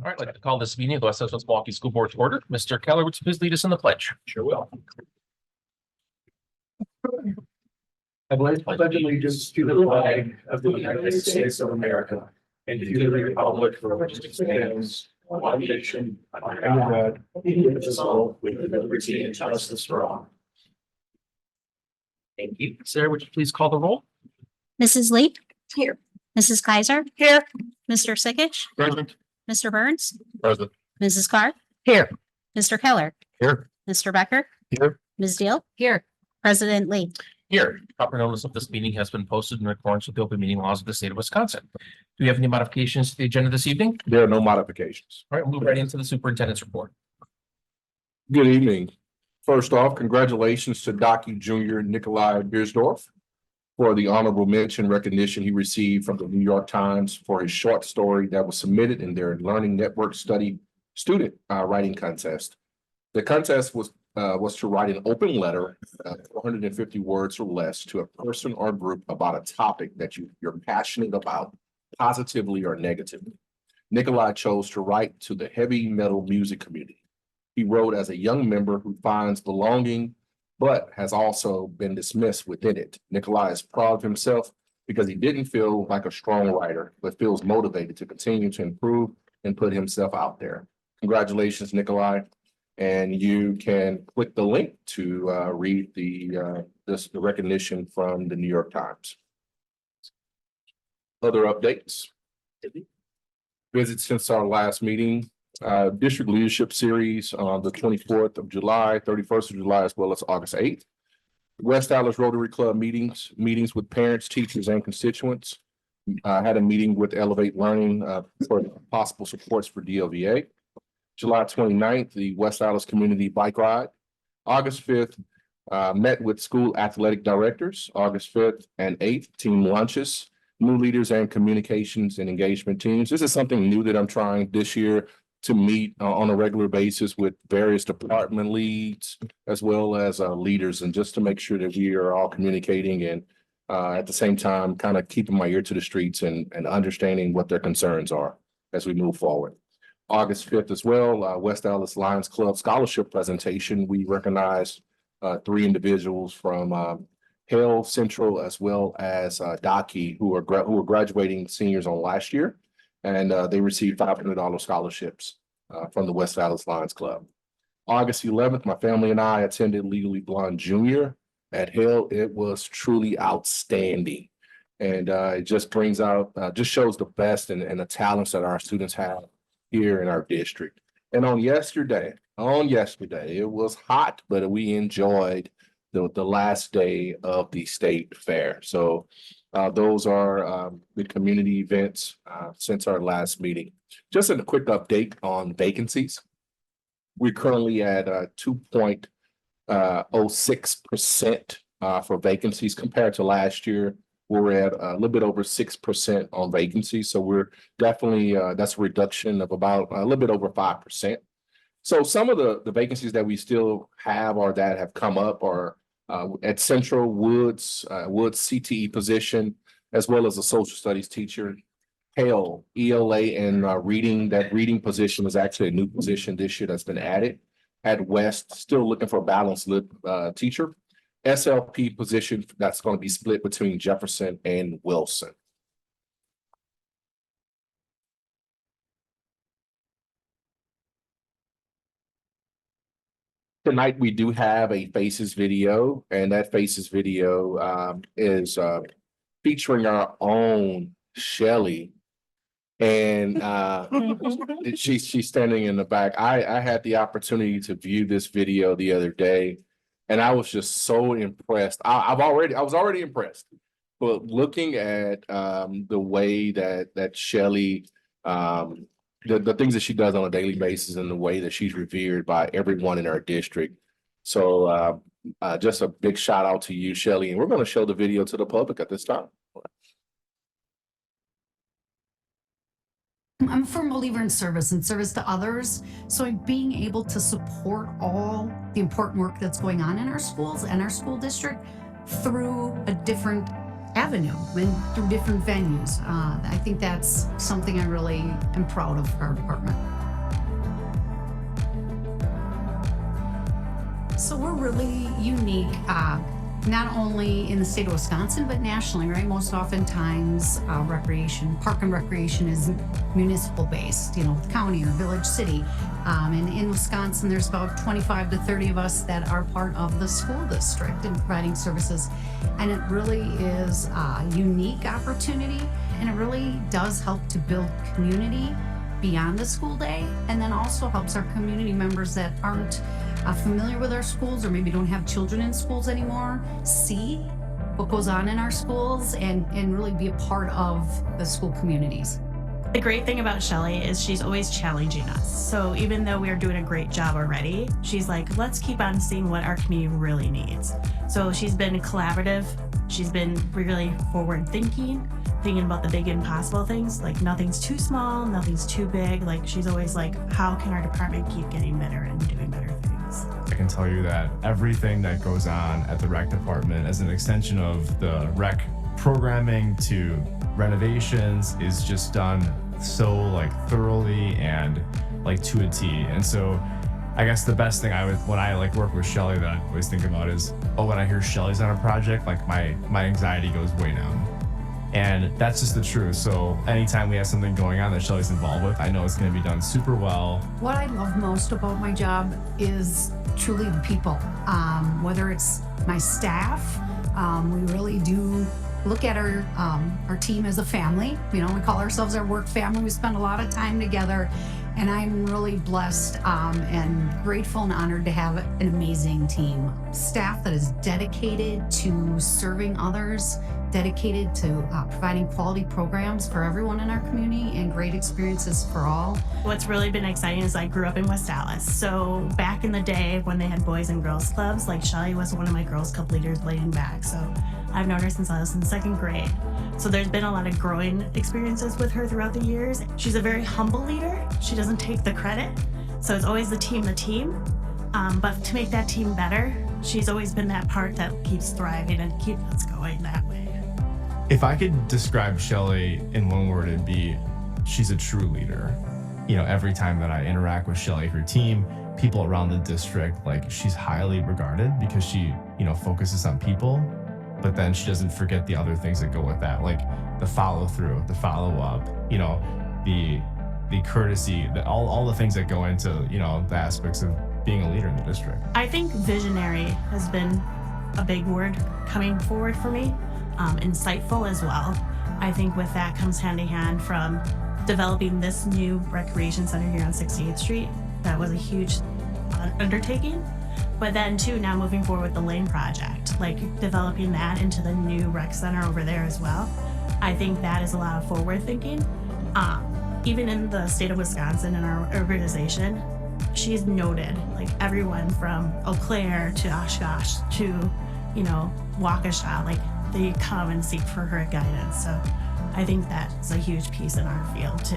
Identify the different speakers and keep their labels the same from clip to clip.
Speaker 1: All right, I'd like to call this meeting of the West South Milwaukee School Board to order. Mr. Keller, would you please lead us in the pledge?
Speaker 2: Sure will. I pledge allegiance to the flag of the United States of America and to the republic for which it stands, one nation, under God, indivisible, with liberty and justice for all.
Speaker 1: Thank you. Sarah, would you please call the roll?
Speaker 3: Mrs. Lee?
Speaker 4: Here.
Speaker 3: Mrs. Kaiser?
Speaker 4: Here.
Speaker 3: Mr. Sikich?
Speaker 1: Present.
Speaker 3: Mr. Burns?
Speaker 1: Present.
Speaker 3: Mrs. Carr?
Speaker 1: Here.
Speaker 3: Mr. Keller?
Speaker 1: Here.
Speaker 3: Mr. Becker?
Speaker 1: Here.
Speaker 3: Ms. Deal?
Speaker 4: Here.
Speaker 3: President Lee?
Speaker 1: Here. Proper notice of this meeting has been posted in accordance with the open meeting laws of the state of Wisconsin. Do we have any modifications to the agenda this evening?
Speaker 5: There are no modifications.
Speaker 1: All right, we'll move right into the superintendent's report.
Speaker 5: Good evening. First off, congratulations to Docky Jr. Nikolai Biersdorf for the honorable mention recognition he received from the New York Times for his short story that was submitted in their Learning Network Study student writing contest. The contest was to write an open letter, 450 words or less, to a person or group about a topic that you're passionate about, positively or negatively. Nikolai chose to write to the heavy metal music community. He wrote as a young member who finds belonging, but has also been dismissed within it. Nikolai is proud of himself because he didn't feel like a strong writer, but feels motivated to continue to improve and put himself out there. Congratulations, Nikolai. And you can click the link to read the recognition from the New York Times. Other updates. Visits since our last meeting. District Leadership Series on the 24th of July, 31st of July, as well as August 8th. West Dallas Rotary Club meetings with parents, teachers, and constituents. Had a meeting with Elevate Learning for possible supports for DLVA. July 29th, the West Dallas Community Bike Ride. August 5th, met with school athletic directors. August 5th and 8th, team lunches, new leaders and communications and engagement teams. This is something new that I'm trying this year, to meet on a regular basis with various department leads as well as leaders, and just to make sure that we are all communicating and at the same time kind of keeping my ear to the streets and understanding what their concerns are as we move forward. August 5th as well, West Dallas Lions Club scholarship presentation. We recognized 3 individuals from Hale Central as well as Docky who were graduating seniors on last year. And they received $500 scholarships from the West Dallas Lions Club. August 11th, my family and I attended Legally Blonde Jr. at Hill. It was truly outstanding. And it just brings out, just shows the best and the talents that our students have here in our district. And on yesterday, it was hot, but we enjoyed the last day of the state fair. So those are the community events since our last meeting. Just a quick update on vacancies. We're currently at 2.06% for vacancies compared to last year. We're at a little bit over 6% on vacancies. So we're definitely, that's a reduction of about a little bit over 5%. So some of the vacancies that we still have or that have come up are at Central Woods CTE position, as well as a social studies teacher. Hale, ELA and reading, that reading position is actually a new position this year that's been added. At West, still looking for a balanced teacher. SLP position that's going to be split between Jefferson and Wilson. Tonight, we do have a Faces video, and that Faces video is featuring our own Shelly. And she's standing in the back. I had the opportunity to view this video the other day, and I was just so impressed. I was already impressed, but looking at the way that Shelly the things that she does on a daily basis and the way that she's revered by everyone in our district. So just a big shout out to you, Shelly. And we're going to show the video to the public at this time.
Speaker 6: I'm a firm believer in service and service to others. So being able to support all the important work that's going on in our schools and our school district through a different avenue and through different venues. I think that's something I really am proud of our department. So we're really unique, not only in the state of Wisconsin, but nationally, right? Most oftentimes, park and recreation is municipal based, county or village, city. And in Wisconsin, there's about 25 to 30 of us that are part of the school district and providing services. And it really is a unique opportunity, and it really does help to build community beyond the school day, and then also helps our community members that aren't familiar with our schools or maybe don't have children in schools anymore see what goes on in our schools and really be a part of the school communities.
Speaker 4: The great thing about Shelly is she's always challenging us. So even though we're doing a great job already, she's like, let's keep on seeing what our community really needs. So she's been collaborative. She's been really forward thinking about the big impossible things. Like nothing's too small, nothing's too big. Like she's always like, how can our department keep getting better and doing better things?
Speaker 7: I can tell you that everything that goes on at the rec department as an extension of the rec programming to renovations is just done so thoroughly and to a T. And so I guess the best thing when I work with Shelly that I always think about is, when I hear Shelly's on a project, my anxiety goes way down. And that's just the truth. So anytime we have something going on that Shelly's involved with, I know it's going to be done super well.
Speaker 6: What I love most about my job is truly the people. Whether it's my staff, we really do look at our team as a family. We call ourselves our work family. We spend a lot of time together, and I'm really blessed and grateful and honored to have an amazing team. Staff that is dedicated to serving others, dedicated to providing quality programs for everyone in our community and great experiences for all.
Speaker 4: What's really been exciting is I grew up in West Dallas. So back in the day when they had boys and girls clubs, Shelly was one of my girls club leaders leading back. So I've known her since I was in second grade. So there's been a lot of growing experiences with her throughout the years. She's a very humble leader. She doesn't take the credit. So it's always the team. But to make that team better, she's always been that part that keeps thriving and keeps us going that way.
Speaker 7: If I could describe Shelly in one word, it'd be she's a true leader. Every time that I interact with Shelly, her team, people around the district, she's highly regarded because she, focuses on people, but then she doesn't forget the other things that go with that, like the follow through, the follow up, the courtesy, all the things that go into, the aspects of being a leader in the district.
Speaker 4: I think visionary has been a big word coming forward for me. Insightful as well. I think with that comes hand in hand from developing this new recreation center here on 68th Street. That was a huge undertaking. But then too, now moving forward with the lane project, developing that into the new rec center over there as well. I think that is a lot of forward thinking. Even in the state of Wisconsin and our organization, she's noted, everyone from Eau Claire to Oshkosh to, Waukesha, they come and seek for her guidance. So I think that's a huge piece in our field too.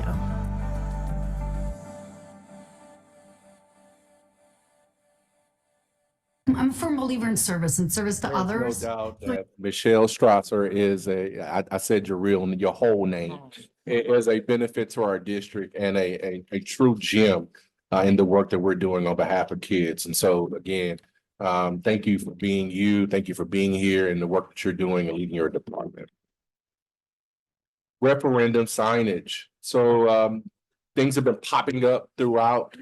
Speaker 6: I'm a firm believer in service and service to others.
Speaker 5: No doubt that Michelle Strasser is I said your whole name, is a benefit to our district and a true gem in the work that we're doing on behalf of kids. And so again, thank you for being you. Thank you for being here and the work that you're doing and leading your department. Referendum signage. So things have been popping up throughout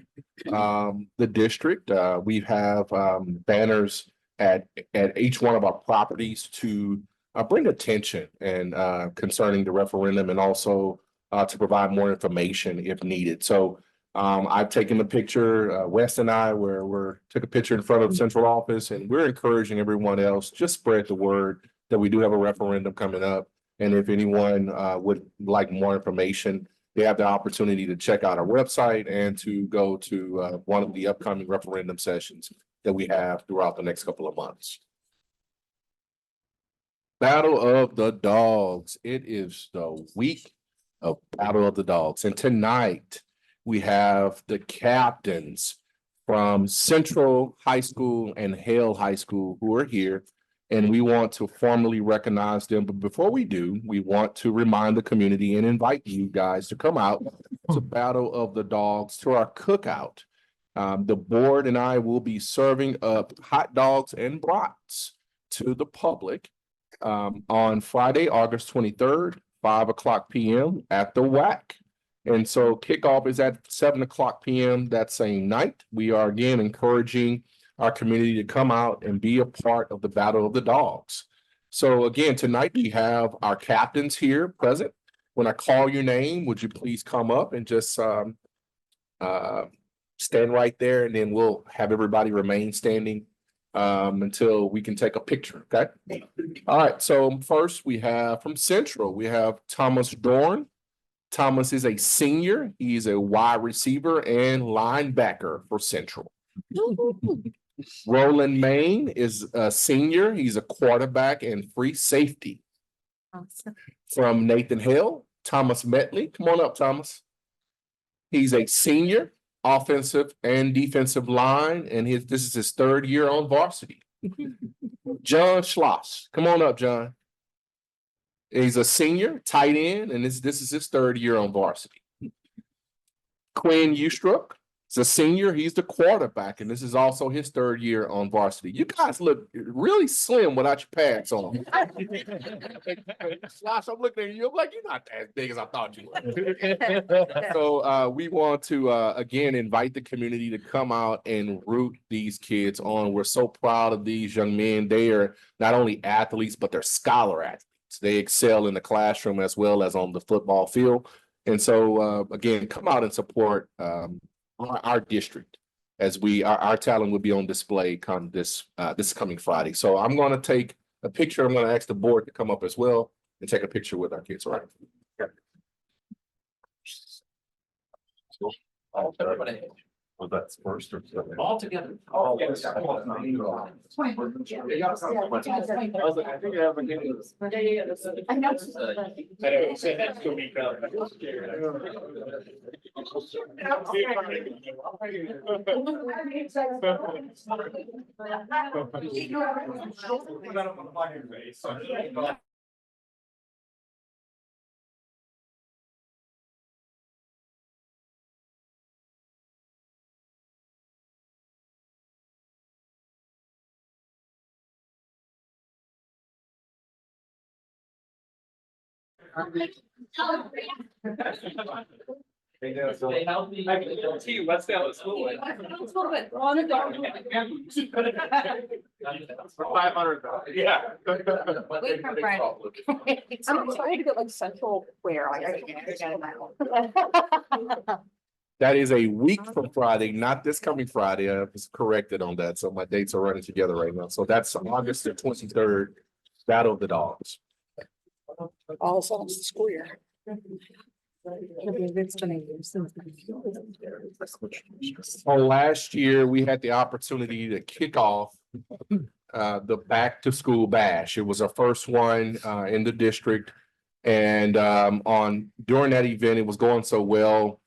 Speaker 5: the district. We have banners at each one of our properties to bring attention and concerning the referendum, and also to provide more information if needed. So I've taken a picture, Wes and I, where took a picture in front of the central office, and we're encouraging everyone else, just spread the word that we do have a referendum coming up. And if anyone would like more information, they have the opportunity to check out our website and to go to one of the upcoming referendum sessions that we have throughout the next couple of months. Battle of the Dogs. It is the week of Battle of the Dogs. And tonight, we have the captains from Central High School and Hale High School who are here. and we want to formally recognize them. But before we do, we want to remind the community and invite you guys to come out to Battle of the Dogs, to our cookout. The board and I will be serving up hot dogs and brats to the public on Friday, August 23rd, 5 o'clock p.m. at the WAC. And so kickoff is at 7 o'clock p.m. that same night. We are again encouraging our community to come out and be a part of the Battle of the Dogs. So again, tonight we have our captains here present. When I call your name, would you please come up and just stand right there, and then we'll have everybody remain standing until we can take a picture, okay? All right, so first we have from Central, we have Thomas Dorn. Thomas is a senior. He's a wide receiver and linebacker for Central. Roland Main is a senior. He's a quarterback and free safety. From Nathan Hill, Thomas Metley. Come on up, Thomas. He's a senior, offensive and defensive line, and this is his 3rd year on varsity. John Schloss. Come on up, John. He's a senior, tight end, and this is his 3rd year on varsity. Quinn Ustruck is a senior. He's the quarterback, and this is also his 3rd year on varsity. You guys look really slim without your pads on. Slosh, I'm looking at you. I'm like, you're not as big as I thought you were. So we want to again invite the community to come out and root these kids on. We're so proud of these young men. They are not only athletes, but they're scholar athletes. They excel in the classroom as well as on the football field. And so, again, come out and support our district as our talent will be on display come this coming Friday. So I'm going to take a picture. I'm going to ask the board to come up as well and take a picture with our kids. All right.
Speaker 2: Well, that's first or second?
Speaker 1: All together.
Speaker 2: Oh, yes. I think you have a Let's down the school. 500. Yeah.
Speaker 8: Wait for Friday. I'm trying to get like central where
Speaker 5: That is a week from Friday, not this coming Friday. I was corrected on that. So my dates are running together right now. So that's August the 23rd, Battle of the Dogs.
Speaker 8: all songs school year.
Speaker 5: Last year, we had the opportunity to kick off the Back to School Bash. It was our first one in the district. And during that event, it was going so well.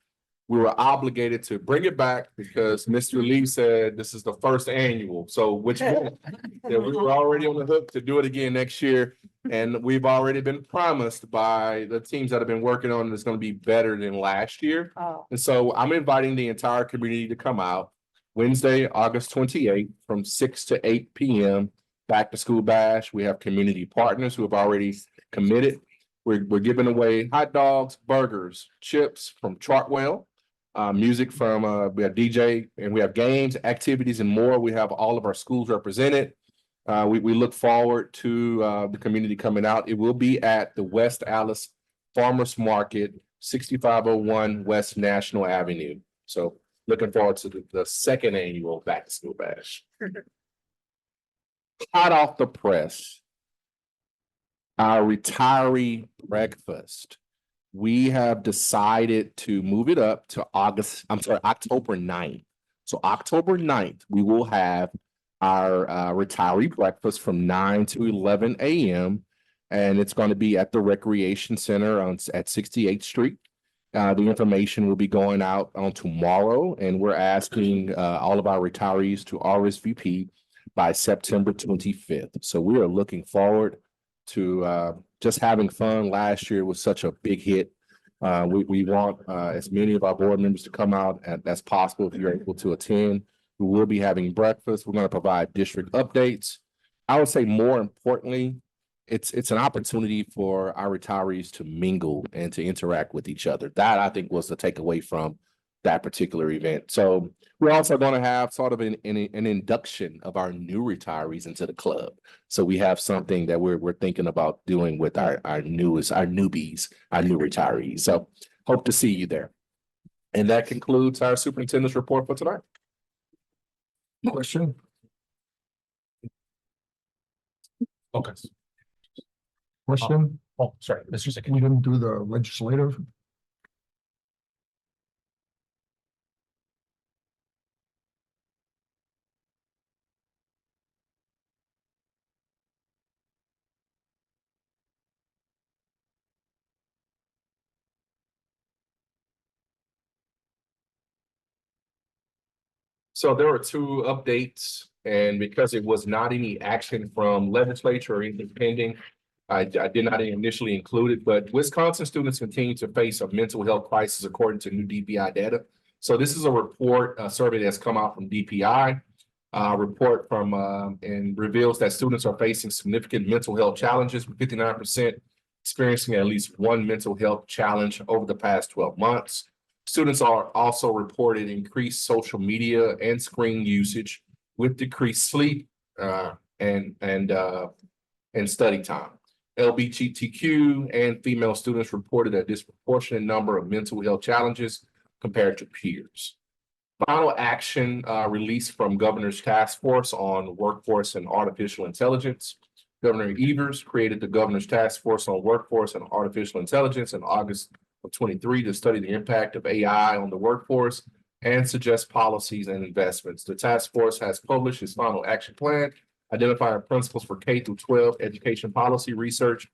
Speaker 5: We were obligated to bring it back because Mr. Lee said this is the first annual. So which meant that we were already on the hook to do it again next year. And we've already been promised by the teams that have been working on it, it's going to be better than last year.
Speaker 8: Oh.
Speaker 5: And so I'm inviting the entire community to come out Wednesday, August 28th from 6 to 8 p.m. Back to School Bash. We have community partners who have already committed. We're giving away hot dogs, burgers, chips from Chartwell. Music from we have DJ, and we have games, activities, and more. We have all of our schools represented. We look forward to the community coming out. It will be at the West Allis Farmers Market, 6501 West National Avenue. So looking forward to the second annual Back to School Bash. Hot off the press, our retiree breakfast. We have decided to move it up to October 9th. So October 9th, we will have our retiree breakfast from 9 to 11 a.m. And it's going to be at the Recreation Center at 68th Street. The information will be going out on tomorrow, and we're asking all of our retirees to RSVP. by September 25th. So we are looking forward to just having fun. Last year was such a big hit. We want as many of our board members to come out as possible if you're able to attend. We will be having breakfast. We're going to provide district updates. I would say more importantly, it's an opportunity for our retirees to mingle and to interact with each other. That I think was the takeaway from that particular event. So we're also going to have sort of an induction of our new retirees into the club. So we have something that we're thinking about doing with our newbies, our new retirees. So hope to see you there. And that concludes our superintendent's report for tonight.
Speaker 2: Question?
Speaker 1: Okay.
Speaker 2: Question?
Speaker 1: Oh, sorry, Mr. Zick.
Speaker 2: We didn't do the legislative.
Speaker 5: So there were two updates, and because it was not any action from legislature or anything pending, I did not initially include it, but Wisconsin students continue to face a mental health crisis according to new DPI data. So this is a report, a survey that's come out from DPI, report from and reveals that students are facing significant mental health challenges, with 59% experiencing at least one mental health challenge over the past 12 months. Students are also reported increased social media and screen usage with decreased sleep and study time. LGBTQ and female students reported a disproportionate number of mental health challenges compared to peers. Final action released from Governor's Task Force on Workforce and Artificial Intelligence. Governor Evers created the Governor's Task Force on Workforce and Artificial Intelligence in August of 23 to study the impact of AI on the workforce and suggest policies and investments. The task force has published its final action plan, identifying principles for K through 12 education policy research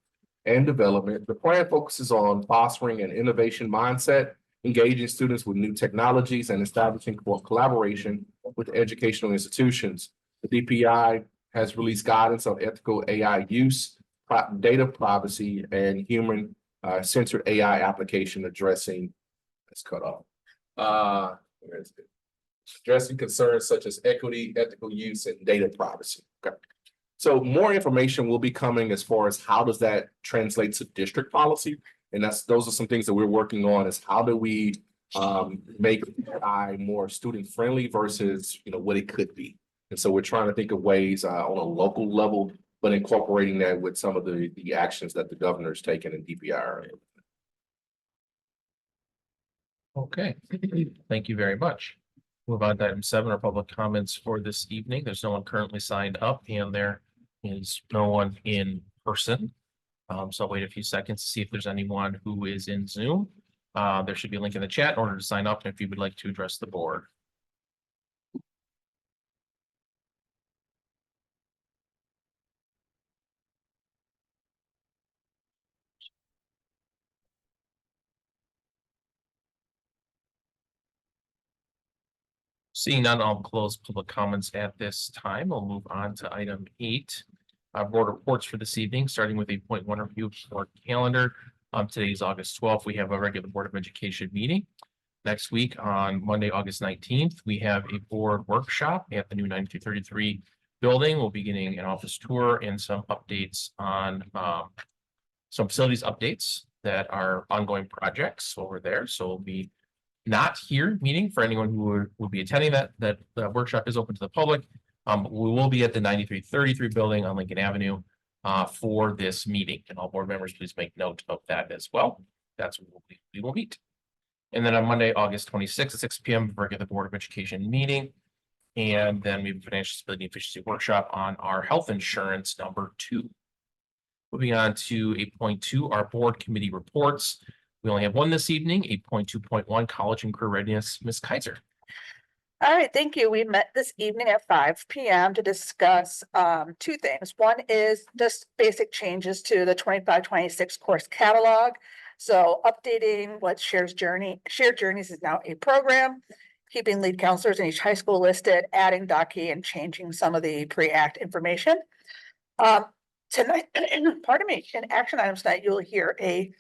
Speaker 5: and development. The plan focuses on fostering an innovation mindset, engaging students with new technologies, and establishing collaboration with educational institutions. The DPI has released guidance on ethical AI use, data privacy, and human censored AI application addressing, let's cut off. Where is it? Addressing concerns such as equity, ethical use, and data privacy. Okay. So more information will be coming as far as how does that translate to district policy. And those are some things that we're working on, is how do we make AI more student friendly versus what it could be. And so we're trying to think of ways on a local level, but incorporating that with some of the actions that the governor's taken in DPI.
Speaker 1: Okay, thank you very much. Move on to item 7, our public comments for this evening. There's no one currently signed up, and there is no one in person. So I'll wait a few seconds to see if there's anyone who is in Zoom. There should be a link in the chat in order to sign up if you would like to address the board. Seeing none, I'll close public comments at this time. We'll move on to item 8. Board reports for this evening, starting with a 0.1 review board calendar. Today is August 12th. We have a regular Board of Education meeting. Next week on Monday, August 19th, we have a board workshop at the new 9333 building. We'll be getting an office tour and some updates on some facilities updates that are ongoing projects over there. So we'll be not here meeting for anyone who will be attending that workshop is open to the public. We will be at the 9333 building on Lincoln Avenue for this meeting, and all board members, please make note of that as well. That's where we will meet. And then on Monday, August 26th at 6 p.m., we're at the Board of Education meeting. And then we have a financial stability and efficiency workshop on our health insurance number 2. Moving on to 8.2, our board committee reports. We only have one this evening, 8.2.1, college and career readiness. Ms. Kaiser.
Speaker 8: All right, thank you. We met this evening at 5 p.m. to discuss 2 things. One is just basic changes to the 25-26 course catalog. So updating what Shared Journeys is now a program. keeping lead counselors in each high school listed, adding Docky and changing some of the pre-act information. Tonight, pardon me, in action items tonight, you'll hear a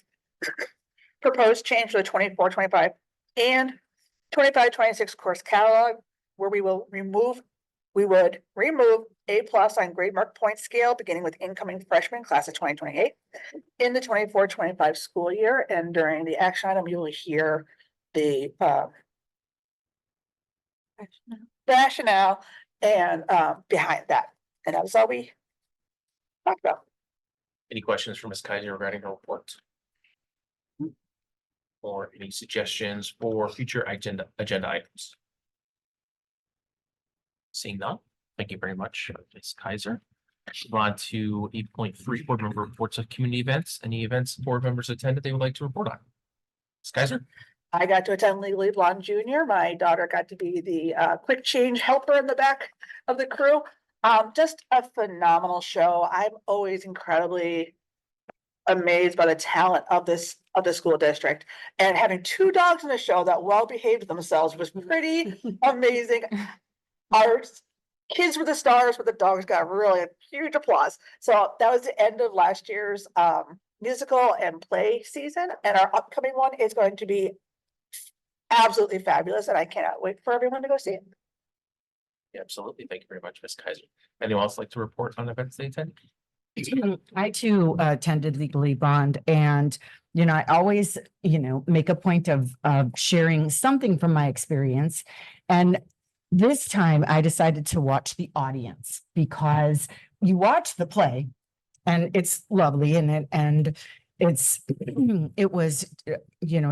Speaker 8: proposed change to the 24-25 and 25-26 course catalog, where we would remove A+ on grade mark point scale, beginning with incoming freshman class of 2028 in the 24-25 school year. And during the action item, you will hear the rationale and behind that. And that was all we talked about.
Speaker 1: Any questions for Ms. Kaiser regarding her report? Or any suggestions for future agenda items? Seeing none, thank you very much, Ms. Kaiser. Move on to 8.3, board member reports of community events. Any events board members attended they would like to report on? Ms. Kaiser?
Speaker 8: I got to attend Legally Blonde Junior. My daughter got to be the quick change helper in the back of the crew. Just a phenomenal show. I'm always incredibly amazed by the talent of the school district, and having 2 dogs in the show that well behaved themselves was pretty amazing. Our kids were the stars, but the dogs got really a huge applause. So that was the end of last year's musical and play season, and our upcoming one is going to be absolutely fabulous, and I cannot wait for everyone to go see it.
Speaker 1: Yeah, absolutely. Thank you very much, Ms. Kaiser. Anyone else like to report on events they attended?
Speaker 9: I too attended Legally Blonde, and I always make a point of sharing something from my experience. And this time I decided to watch the audience, because you watch the play and it's lovely and it was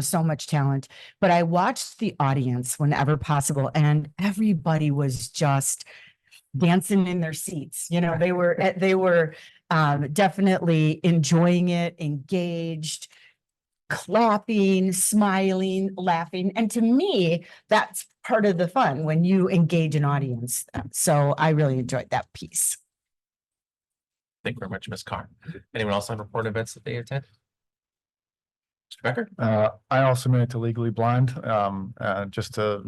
Speaker 9: so much talent, but I watched the audience whenever possible, and everybody was just dancing in their seats. They were definitely enjoying it, engaged, clapping, smiling, laughing. And to me, that's part of the fun, when you engage an audience. So I really enjoyed that piece.
Speaker 1: Thank you very much, Ms. Carr. Anyone else have report events that they attend? Mr. Becker?
Speaker 2: I also made it to Legally Blind, just to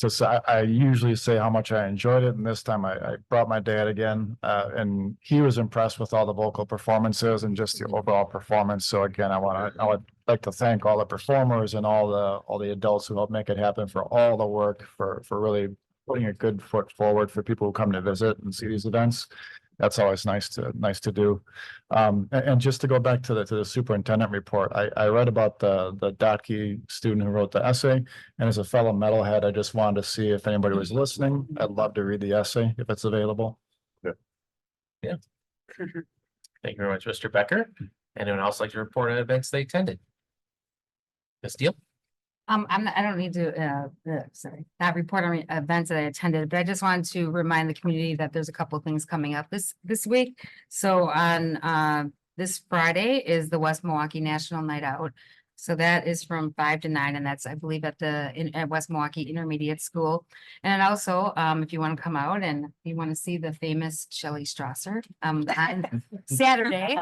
Speaker 2: say, I usually say how much I enjoyed it, and this time I brought my dad again, and he was impressed with all the vocal performances and just the overall performance. So again, I would like to thank all the performers and all the adults who helped make it happen, for all the work, for really putting a good foot forward for people who come to visit and see these events. That's always nice to do. And just to go back to the superintendent report, I read about the Dotke student who wrote the essay, and as a fellow metalhead, I just wanted to see if anybody was listening. I'd love to read the essay if it's available.
Speaker 1: Yeah. Thank you very much, Mr. Becker. Anyone else like to report on events they attended? Ms. Deal?
Speaker 10: I don't need to, not report on events that I attended, but I just wanted to remind the community that there's a couple of things coming up this week. So on this Friday is the West Milwaukee National Night Out. So that is from 5 to 9, and that's, I believe, at West Milwaukee Intermediate School. And also, if you want to come out and you want to see the famous Shelley Strasser, on Saturday,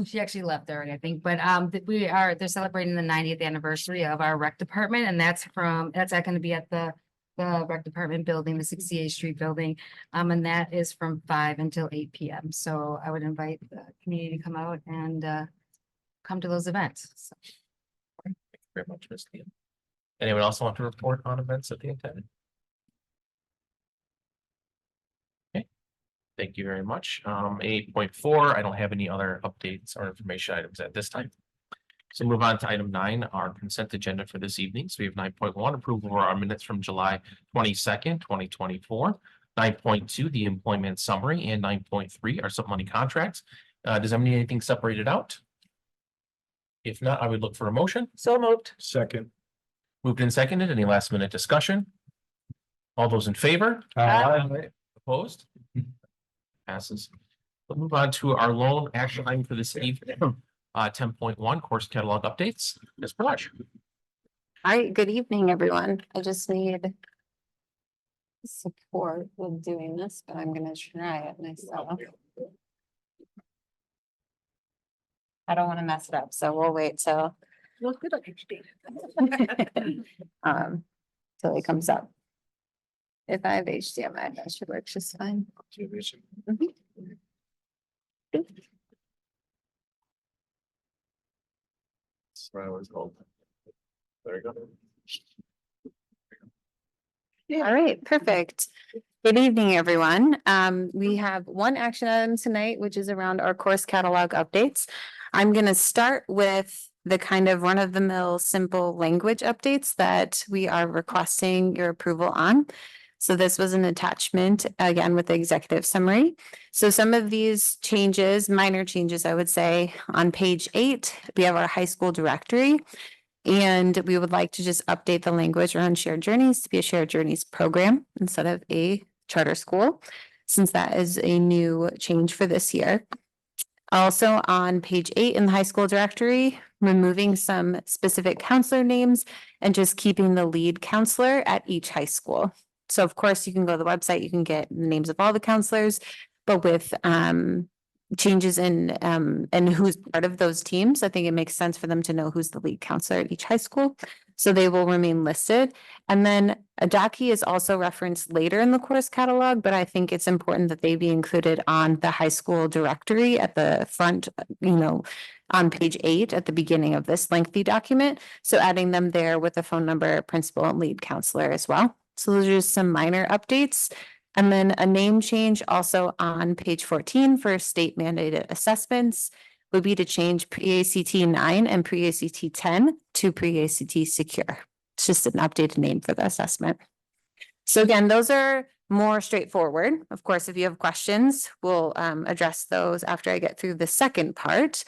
Speaker 10: she actually left already, I think, but they're celebrating the 90th anniversary of our rec department, and that's going to be at the rec department building, the 68th Street building, and that is from 5 until 8 p.m. So I would invite the community to come out and come to those events. So.
Speaker 1: Thank you very much, Ms. Deal. Anyone else want to report on events that they attended? Okay, thank you very much. 8.4, I don't have any other updates or information items at this time. So move on to item 9, our consent agenda for this evening. So we have 9.1, approval of our minutes from July 22nd, 2024. 9.2, the employment summary, and 9.3 are supplemental contracts. Does anyone need anything separated out? If not, I would look for a motion.
Speaker 8: So moved.
Speaker 2: Second.
Speaker 1: Moved and seconded. Any last minute discussion? All those in favor? Opposed? Passes. We'll move on to our lone action item for this evening. 10.1 course catalog updates. Ms. Brush.
Speaker 11: Hi, good evening, everyone. I just need support with doing this, but I'm gonna try it myself. I don't want to mess it up, so we'll wait till.
Speaker 8: Look good on your speed.
Speaker 11: till it comes up. If I have HDMI, that should work just fine. Mhm.
Speaker 5: That's what I was told. There you go.
Speaker 11: All right, perfect. Good evening, everyone. We have one action item tonight, which is around our course catalog updates. I'm gonna start with the kind of run-of-the-mill simple language updates that we are requesting your approval on. So this was an attachment, again, with the executive summary. So some of these changes, minor changes, I would say, on page 8, we have our high school directory. And we would like to just update the language around shared journeys to be a shared journeys program instead of a charter school, since that is a new change for this year. Also on page 8 in the high school directory, removing some specific counselor names and just keeping the lead counselor at each high school. So of course, you can go to the website, you can get the names of all the counselors, but with changes in and who's part of those teams, I think it makes sense for them to know who's the lead counselor at each high school. So they will remain listed. And then Adaki is also referenced later in the course catalog, but I think it's important that they be included on the high school directory at the front, on page 8 at the beginning of this lengthy document. So adding them there with the phone number, principal and lead counselor as well. So those are just some minor updates. And then a name change also on page 14 for state mandated assessments would be to change pre-ACT 9 and pre-ACT 10 to pre-ACT secure. It's just an updated name for the assessment. So again, those are more straightforward. Of course, if you have questions, we'll address those after I get through the second part,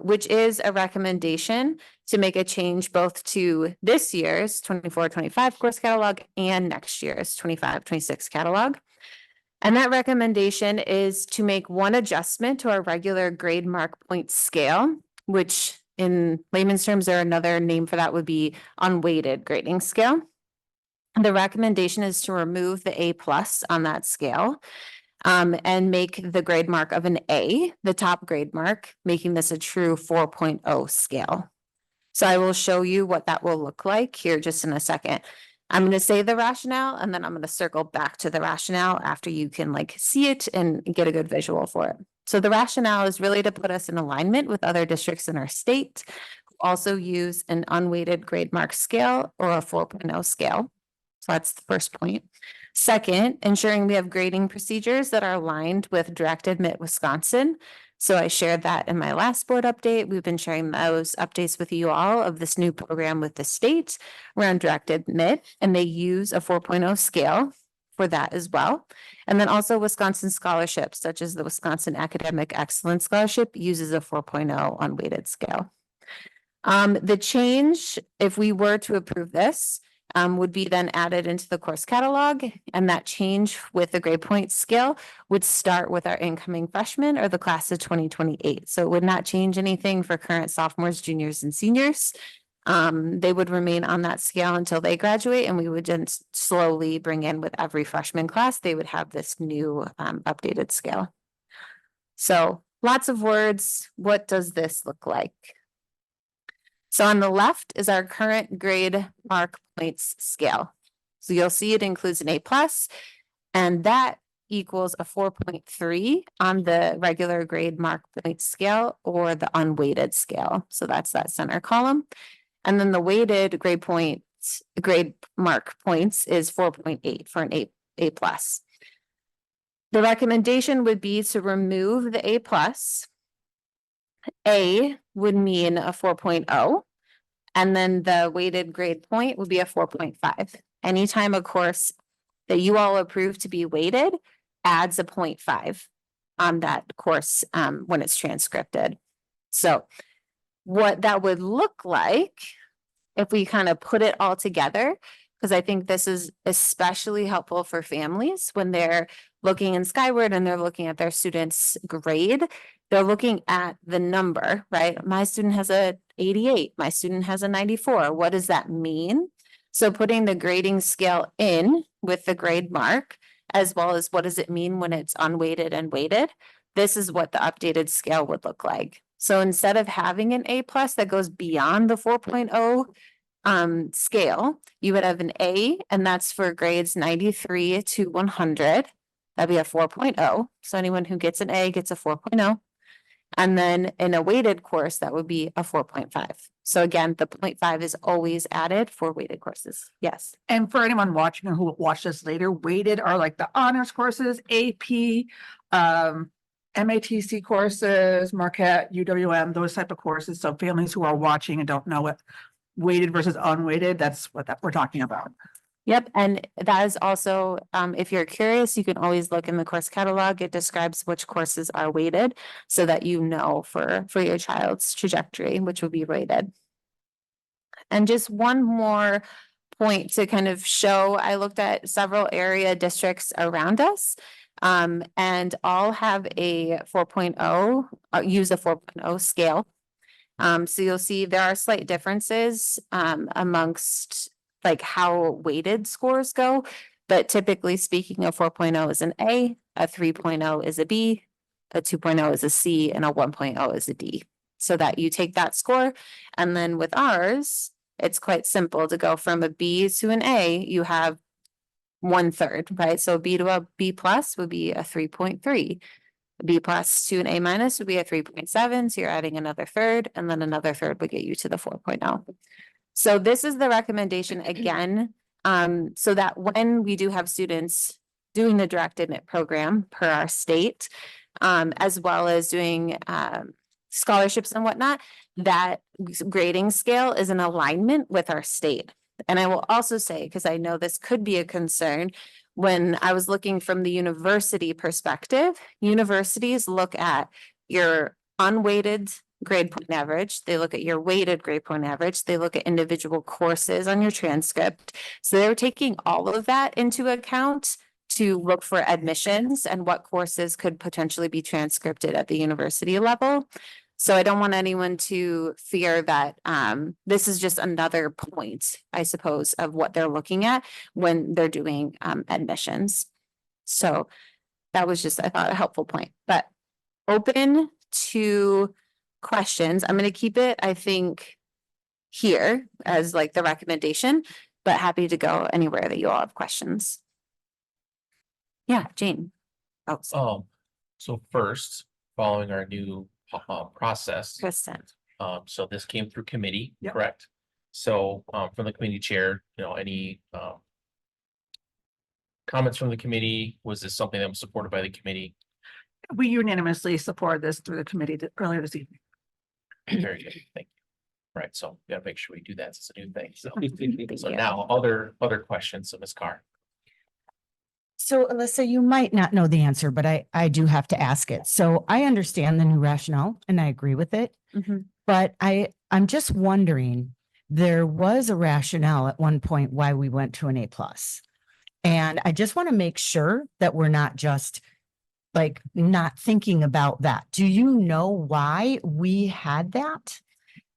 Speaker 11: which is a recommendation to make a change both to this year's 24-25 course catalog and next year's 25-26 catalog. And that recommendation is to make one adjustment to our regular grade mark point scale, which in layman's terms, or another name for that would be unweighted grading scale. The recommendation is to remove the A+ on that scale. And make the grade mark of an A, the top grade mark, making this a true 4.0 scale. So I will show you what that will look like here just in a second. I'm going to say the rationale and then I'm going to circle back to the rationale after you can see it and get a good visual for it. So the rationale is really to put us in alignment with other districts in our state who also use an unweighted grade mark scale or a 4.0 scale. So that's the first point. Second, ensuring we have grading procedures that are aligned with Direct Admit Wisconsin. So I shared that in my last board update. We've been sharing those updates with you all of this new program with the state around Direct Admit, and they use a 4.0 scale for that as well. And then also Wisconsin scholarships, such as the Wisconsin Academic Excellence Scholarship, uses a 4.0 unweighted scale. The change, if we were to approve this, would be then added into the course catalog, and that change with the grade point scale would start with our incoming freshmen or the class of 2028. So it would not change anything for current sophomores, juniors, and seniors. They would remain on that scale until they graduate, and we would just slowly bring in with every freshman class, they would have this new updated scale. So lots of words. What does this look like? So on the left is our current grade mark points scale. So you'll see it includes an A+, and that equals a 4.3 on the regular grade mark point scale or the unweighted scale. So that's that center column. And then the weighted grade mark points is 4.8 for an A+. The recommendation would be to remove the A+. A would mean a 4.0, and then the weighted grade point would be a 4.5. Anytime a course that you all approve to be weighted adds a 0.5 on that course when it's transcripted. So what that would look like if we kind of put it all together, because I think this is especially helpful for families when they're looking in Skyward and they're looking at their student's grade. They're looking at the number, right? My student has a 88, my student has a 94. What does that mean? So putting the grading scale in with the grade mark, as well as what does it mean when it's unweighted and weighted? This is what the updated scale would look like. So instead of having an A+ that goes beyond the 4.0 scale, you would have an A, and that's for grades 93 to 100. That'd be a 4.0. So anyone who gets an A gets a 4.0. And then in a weighted course, that would be a 4.5. So again, the 0.5 is always added for weighted courses. Yes.
Speaker 8: And for anyone watching or who will watch this later, weighted are like the honors courses, AP, MATC courses, Marquette, UWM, those type of courses. So families who are watching and don't know what weighted versus unweighted, that's what we're talking about.
Speaker 11: Yep, and that is also, if you're curious, you can always look in the course catalog. It describes which courses are weighted so that you know for your child's trajectory, which would be rated. And just one more point to kind of show, I looked at several area districts around us. And all have a 4.0, use a 4.0 scale. So you'll see there are slight differences amongst like how weighted scores go. But typically speaking, a 4.0 is an A, a 3.0 is a B, a 2.0 is a C, and a 1.0 is a D. So that you take that score. And then with ours, it's quite simple to go from a B to an A, you have 1/3, right? So B to a B plus would be a 3.3. A B plus to an A minus would be a 3.7. So you're adding another third, and then another third would get you to the 4.0. So this is the recommendation again, so that when we do have students doing the direct admit program per our state, as well as doing scholarships and whatnot, that grading scale is in alignment with our state. And I will also say, because I know this could be a concern, when I was looking from the university perspective, universities look at your unweighted grade point average, they look at your weighted grade point average, they look at individual courses on your transcript. So they're taking all of that into account to look for admissions and what courses could potentially be transcripted at the university level. So I don't want anyone to fear that this is just another point, I suppose, of what they're looking at when they're doing admissions. So that was just, I thought, a helpful point, but open to questions. I'm going to keep it, I think, here as like the recommendation, but happy to go anywhere that you all have questions. Yeah, Jane. Oh,
Speaker 1: So first, following our new process,
Speaker 11: Kristen.
Speaker 1: so this came through committee,
Speaker 8: Yep.
Speaker 1: correct? So from the committee chair, any comments from the committee? Was this something that was supported by the committee?
Speaker 8: We unanimously support this through the committee earlier this evening.
Speaker 1: Very good, thank you. Right, so we gotta make sure we do that. It's a new thing, so. So
Speaker 11: you.
Speaker 1: now, other questions, so Ms. Carr.
Speaker 9: So Alyssa, you might not know the answer, but I do have to ask it. So I understand the new rationale and I agree with it,
Speaker 11: Mhm.
Speaker 9: but I'm just wondering, there was a rationale at one point why we went to an A plus. And I just want to make sure that we're not just like not thinking about that. Do you know why we had that?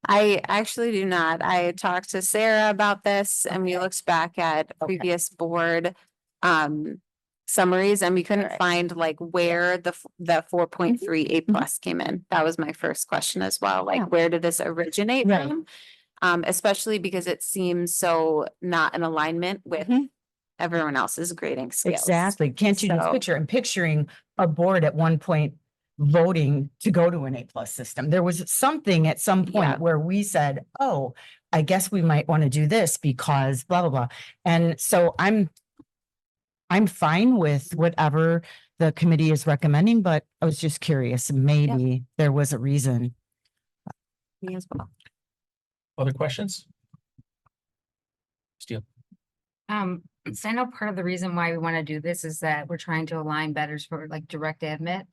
Speaker 11: I actually do not. I talked to Sarah about this and we looked back at previous board summaries and we couldn't find like where the 4.3 A plus came in. That was my first question as well. Like,
Speaker 9: Yeah.
Speaker 11: where did this originate
Speaker 9: Right.
Speaker 11: from? Especially because it seems so not in alignment with everyone else's grading scales.
Speaker 9: Exactly. Can't you just
Speaker 11: So-
Speaker 9: picture and picturing a board at one point voting to go to an A plus system? There was something at some point
Speaker 11: Yeah.
Speaker 9: where we said, oh, I guess we might want to do this because blah, blah, blah. And so I'm fine with whatever the committee is recommending, but I was just curious, maybe there was a reason.
Speaker 11: Me as well.
Speaker 1: Other questions? Steele.
Speaker 10: So I know part of the reason why we want to do this is that we're trying to align better for like direct admit.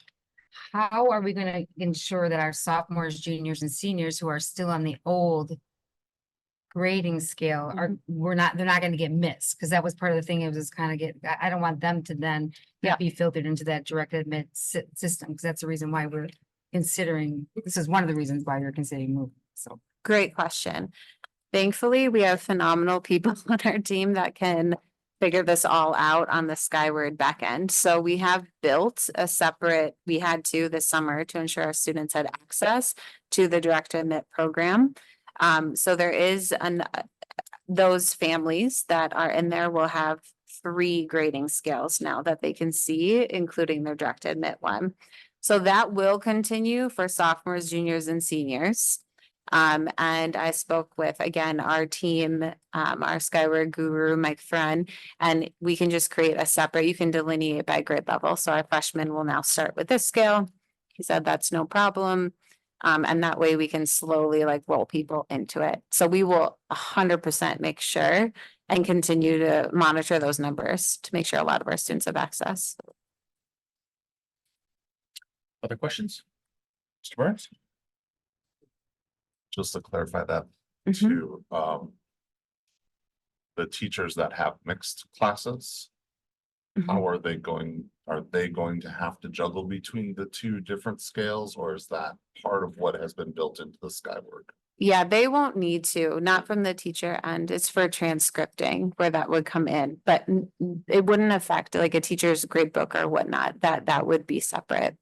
Speaker 10: How are we going to ensure that our sophomores, juniors, and seniors who are still on the old grading scale are, they're not going to get missed? Because that was part of the thing. It was just kind of I don't want them to then be filtered into that direct admit system, because that's the reason why we're considering, this is one of the reasons why we're considering moving, so.
Speaker 11: Great question. Thankfully, we have phenomenal people on our team that can figure this all out on the Skyward back end. So we have built a separate, we had to this summer to ensure our students had access to the direct admit program. So there is those families that are in there will have 3 grading scales now that they can see, including their direct admit one. So that will continue for sophomores, juniors, and seniors. And I spoke with, again, our team, our Skyward guru, Mike Friend, and we can just create a separate, you can delineate by grade level. So our freshmen will now start with this scale. He said that's no problem. And that way we can slowly like roll people into it. So we will 100% make sure and continue to monitor those numbers to make sure a lot of our students have access.
Speaker 1: Other questions? Mr. Burns?
Speaker 12: Just to clarify that
Speaker 11: Mhm.
Speaker 12: to, the teachers that have mixed classes,
Speaker 11: Mhm.
Speaker 12: how are they going to have to juggle between the 2 different scales, or is that part of what has been built into the Skyward?
Speaker 11: Yeah, they won't need to, not from the teacher end. It's for transcripting where that would come in, but it wouldn't affect like a teacher's grade book or whatnot. That would be separate.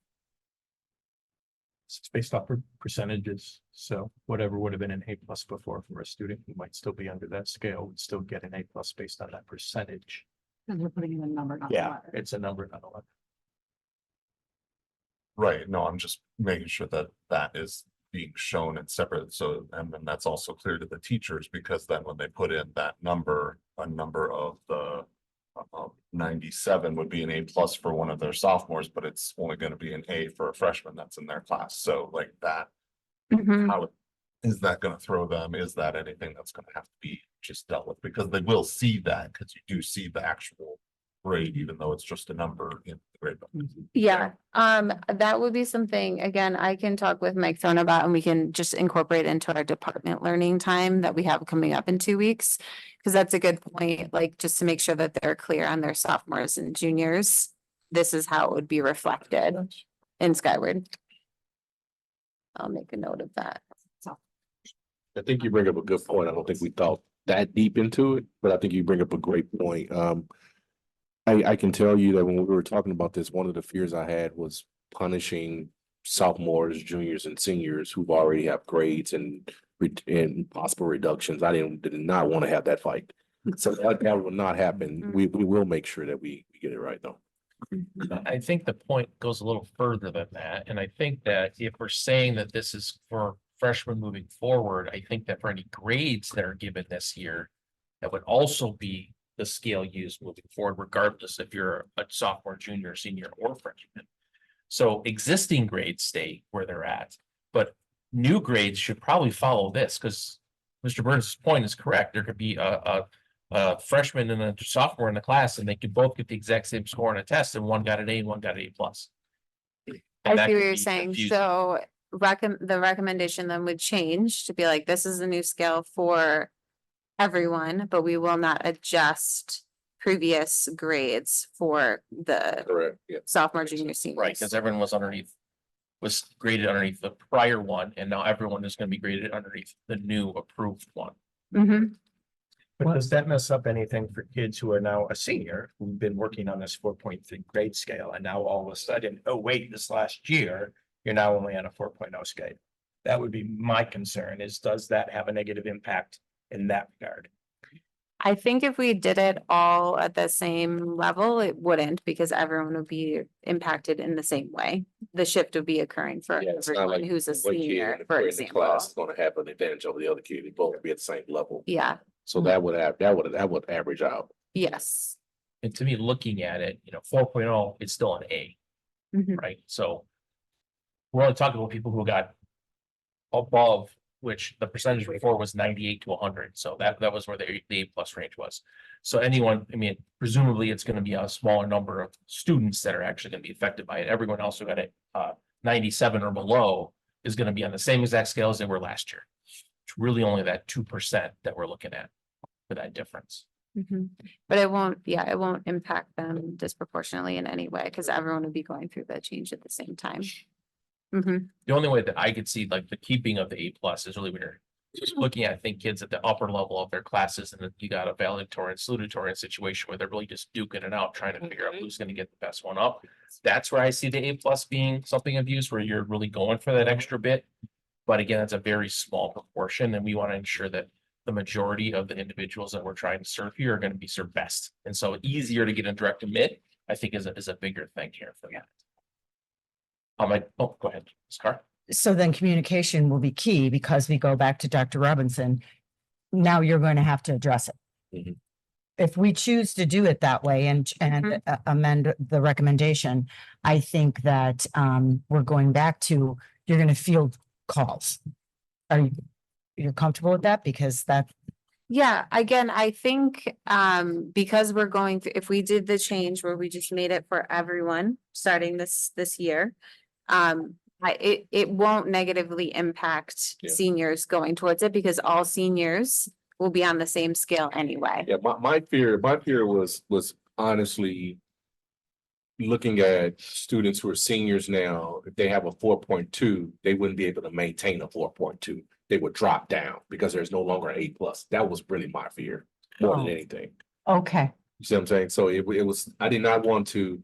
Speaker 2: It's based off percentages, so whatever would have been an A+ before for a student who might still be under that scale would still get an A+ based on that percentage.
Speaker 4: Because we're putting in a number, not a
Speaker 2: Yeah,
Speaker 4: letter.
Speaker 2: it's a number, not a letter.
Speaker 12: Right, no, I'm just making sure that that is being shown and separate, so, and then that's also clear to the teachers, because then when they put in that number, a number of the 97 would be an A+ for one of their sophomores, but it's only gonna be an A for a freshman that's in their class, so like that,
Speaker 11: Mhm.
Speaker 12: how is that gonna throw them? Is that anything that's gonna have to be just dealt with? Because they will see that, because you do see the actual grade, even though it's just a number in the grade book.
Speaker 11: Yeah, that would be something, again, I can talk with Mike Thorne about, and we can just incorporate into our department learning time that we have coming up in 2 weeks. Cause that's a good point, like, just to make sure that they're clear on their sophomores and juniors. This is how it would be reflected in Skyward. I'll make a note of that.
Speaker 5: I think you bring up a good point. I don't think we thought that deep into it, but I think you bring up a great point. I can tell you that when we were talking about this, one of the fears I had was punishing sophomores, juniors, and seniors who already have grades and possible reductions. I did not want to have that fight. So that will not happen. We will make sure that we get it right though.
Speaker 1: I think the point goes a little further than that, and I think that if we're saying that this is for freshmen moving forward, I think that for any grades that are given this year, that would also be the scale used moving forward, regardless if you're a sophomore, junior, senior, or freshman. So existing grades stay where they're at, but new grades should probably follow this, because Mr. Burns' point is correct. There could be a freshman and a sophomore in the class, and they could both get the exact same score on a test, and one got an A and one got an A+.
Speaker 11: I
Speaker 1: that
Speaker 11: see what
Speaker 1: could
Speaker 11: you're
Speaker 1: be
Speaker 11: saying.
Speaker 1: confusing.
Speaker 11: So the recommendation then would change to be like, this is a new scale for everyone, but we will not adjust previous grades for the
Speaker 5: Correct. Yeah.
Speaker 11: sophomore, junior, seniors.
Speaker 1: Right, because everyone was graded underneath the prior one, and now everyone is gonna be graded underneath the new approved one.
Speaker 11: Mhm.
Speaker 2: But does that mess up anything for kids who are now a senior, who've been working on this 4.3 grade scale, and now all of a sudden, oh, wait, this last year, you're now only on a 4.0 scale? That would be my concern, is does that have a negative impact in that regard?
Speaker 11: I think if we did it all at the same level, it wouldn't, because everyone would be impacted in the same way. The shift would be occurring for
Speaker 5: Yeah, it's not
Speaker 11: everyone
Speaker 5: like
Speaker 11: who's a
Speaker 5: one kid
Speaker 11: senior,
Speaker 5: in the-
Speaker 11: for
Speaker 5: in the
Speaker 11: example.
Speaker 5: class is gonna have an advantage over the other kid. They both be at the same level.
Speaker 11: Yeah,
Speaker 5: So that would average out.
Speaker 11: yes.
Speaker 1: And to me, looking at it, 4.0, it's still an A,
Speaker 11: Mhm.
Speaker 1: right? So we're only talking about people who got above, which the percentage before was 98 to 100. So that was where the A+ range was. So anyone, I mean, presumably it's gonna be a smaller number of students that are actually gonna be affected by it. Everyone else who got it 97 or below is gonna be on the same exact scale as they were last year. It's really only that 2% that we're looking at for that difference.
Speaker 11: Mhm. But it won't impact them disproportionately in any way, because everyone would be going through the change at the same time. Mhm.
Speaker 1: The only way that I could see like the keeping of the A+ is really when you're just looking at, I think, kids at the upper level of their classes, and then you got a valedictorian, salutatorian situation where they're really just duking it out, trying to figure out who's gonna get the best one up. That's where I see the A+ being something of use, where you're really going for that extra bit. But again, it's a very small proportion, and we want to ensure that the majority of the individuals that we're trying to serve here are going to be served best. And so easier to get a direct admit, I think is a bigger thing here for that. Go ahead, Ms. Carr.
Speaker 9: So then communication will be key because we go back to Dr. Robinson. Now you're going to have to address it.
Speaker 1: Mhm.
Speaker 9: If we choose to do it that way and amend the recommendation, I think that we're going back to, you're going to field calls. Are you're comfortable with that? Because that,
Speaker 11: Yeah, again, I think because we're going through, if we did the change where we just made it for everyone starting this year. It won't negatively impact
Speaker 5: Yeah.
Speaker 11: seniors going towards it because all seniors will be on the same scale anyway.
Speaker 5: Yeah, my fear was honestly looking at students who are seniors now, if they have a 4.2, they wouldn't be able to maintain a 4.2. They would drop down because there's no longer an A+. That was really my fear more than
Speaker 9: Oh.
Speaker 5: anything.
Speaker 9: okay,
Speaker 5: You see what I'm saying? So it was, I did not want to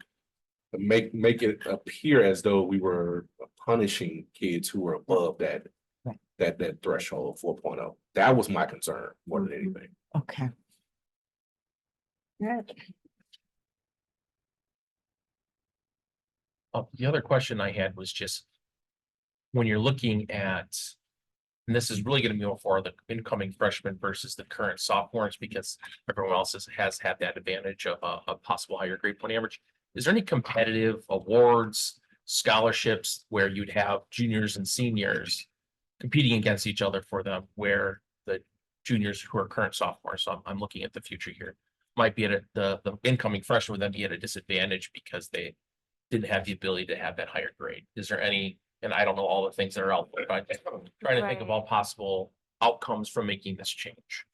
Speaker 5: make it appear as though we were punishing kids who were above that
Speaker 9: Right.
Speaker 5: that threshold of 4.0. That was my concern more than
Speaker 11: Mhm.
Speaker 5: anything.
Speaker 9: okay.
Speaker 1: The other question I had was just when you're looking at, and this is really going to be more for the incoming freshmen versus the current sophomores, because everyone else has had that advantage of a possible higher grade point average. Is there any competitive awards, scholarships where you'd have juniors and seniors competing against each other for them, where the juniors who are current sophomores, so I'm looking at the future here, might be at the incoming freshmen would then be at a disadvantage because they didn't have the ability to have that higher grade? Is there any, and I don't know all the things that are out there, but I'm trying to think of
Speaker 11: Right.
Speaker 1: all possible outcomes from making this change.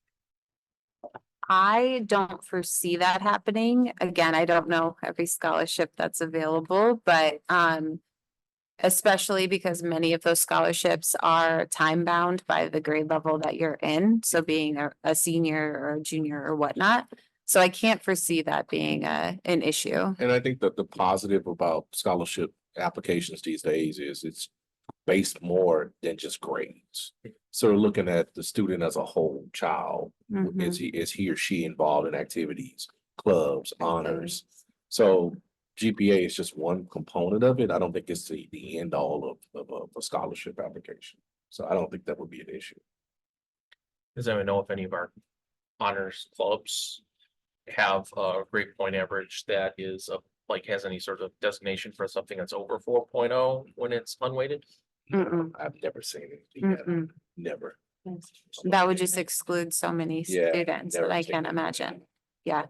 Speaker 11: I don't foresee that happening. Again, I don't know every scholarship that's available, but especially because many of those scholarships are time bound by the grade level that you're in. So being a senior or a junior or whatnot. So I can't foresee that being an issue.
Speaker 5: And I think that the positive about scholarship applications these days is it's based more than just grades. So looking at the student as a whole child,
Speaker 11: Mhm.
Speaker 5: is he or she involved in activities, clubs, honors? So GPA is just one component of it. I don't think it's the end all of a scholarship application. So I don't think that would be an issue.
Speaker 1: Does anyone know if any of our honors clubs have a grade point average that is like has any sort of designation for something that's over 4.0 when it's unweighted?
Speaker 11: Mm-mm.
Speaker 5: I've never seen it.
Speaker 11: Mm-mm.
Speaker 5: Never.
Speaker 11: That would just exclude so many
Speaker 5: Yeah,
Speaker 11: students that
Speaker 5: never
Speaker 11: I
Speaker 5: seen
Speaker 11: can't
Speaker 5: it.
Speaker 11: imagine. Yeah,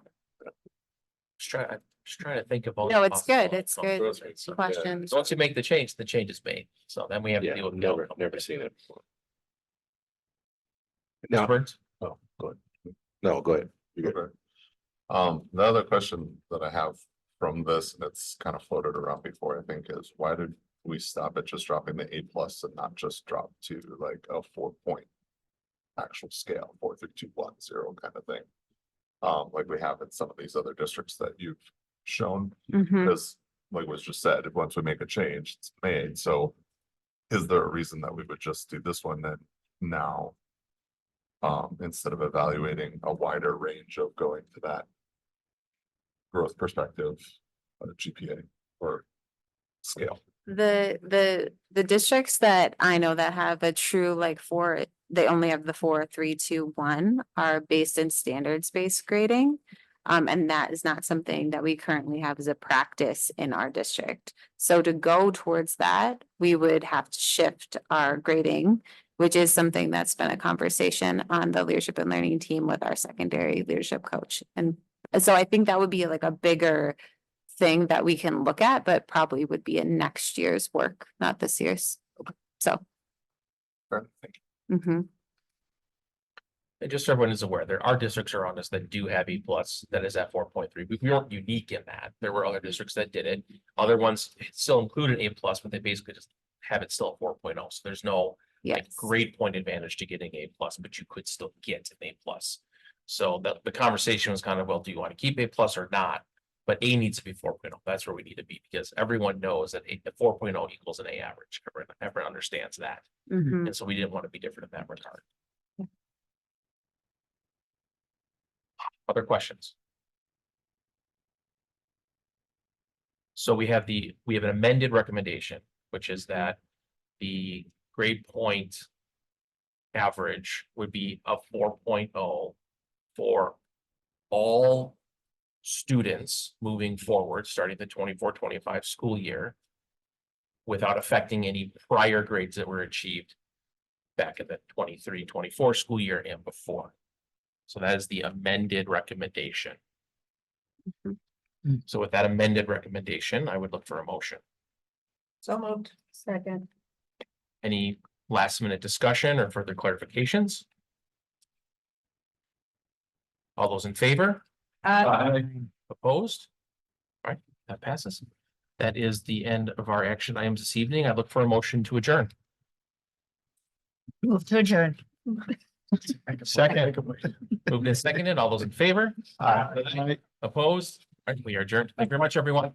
Speaker 1: Just trying to think about.
Speaker 11: no, it's good. It's
Speaker 1: possible
Speaker 11: good
Speaker 1: outcomes. So,
Speaker 11: question.
Speaker 1: so once you make the change is made. So then we have to
Speaker 5: Yeah,
Speaker 1: deal with the
Speaker 5: never
Speaker 1: outcome.
Speaker 5: seen it before.
Speaker 1: Now,
Speaker 5: Now, oh, go ahead. No, go ahead. You good?
Speaker 12: Okay. The other question that I have from this, and it's kind of floated around before, I think, is why did we stop at just dropping the A+ and not just drop to like a 4-point actual scale, 4, 3, 2, 1, 0 kind of thing? Like we have in some of these other districts that you've shown,
Speaker 11: Mhm.
Speaker 12: because like was just said, once we make a change, it's made. So is there a reason that we would just do this one then now? Instead of evaluating a wider range of going to that growth perspective, GPA or scale.
Speaker 11: The districts that I know that have a true like 4, they only have the 4, 3, 2, 1 are based in standards-based grading. And that is not something that we currently have as a practice in our district. So to go towards that, we would have to shift our grading, which is something that's been a conversation on the leadership and learning team with our secondary leadership coach. And so I think that would be like a bigger thing that we can look at, but probably would be in next year's work, not this year's. So.
Speaker 12: Fair, thank you.
Speaker 11: Mhm.
Speaker 1: And just so everyone is aware, there are districts around us that do have E+ that is at 4.3. We weren't unique in that. There were other districts that did it. Other ones still include an A+, but they basically just have it still at 4.0. So there's no like
Speaker 11: Yes.
Speaker 1: grade point advantage to getting A+, but you could still get an A+. So the conversation was kind of, well, do you want to keep A+ or not? But A needs to be 4.0. That's where we need to be, because everyone knows that the 4.0 equals an A average. Everyone understands that.
Speaker 11: Mhm.
Speaker 1: And so we didn't want to be different in that regard. Other questions? So we have an amended recommendation, which is that the grade point average would be a 4.0 for all students moving forward, starting the 24-25 school year, without affecting any prior grades that were achieved back in the 23-24 school year and before. So that is the amended recommendation. So with that amended recommendation, I would look for a motion.
Speaker 8: So moved.
Speaker 11: Second.
Speaker 1: Any last minute discussion or further clarifications? All those in favor? Opposed? All right, that passes. That is the end of our action items this evening. I look for a motion to adjourn.
Speaker 3: Move to adjourn.
Speaker 1: Second. Moved and seconded. All those in favor? Opposed? All right, we are adjourned. Thank you very much, everyone.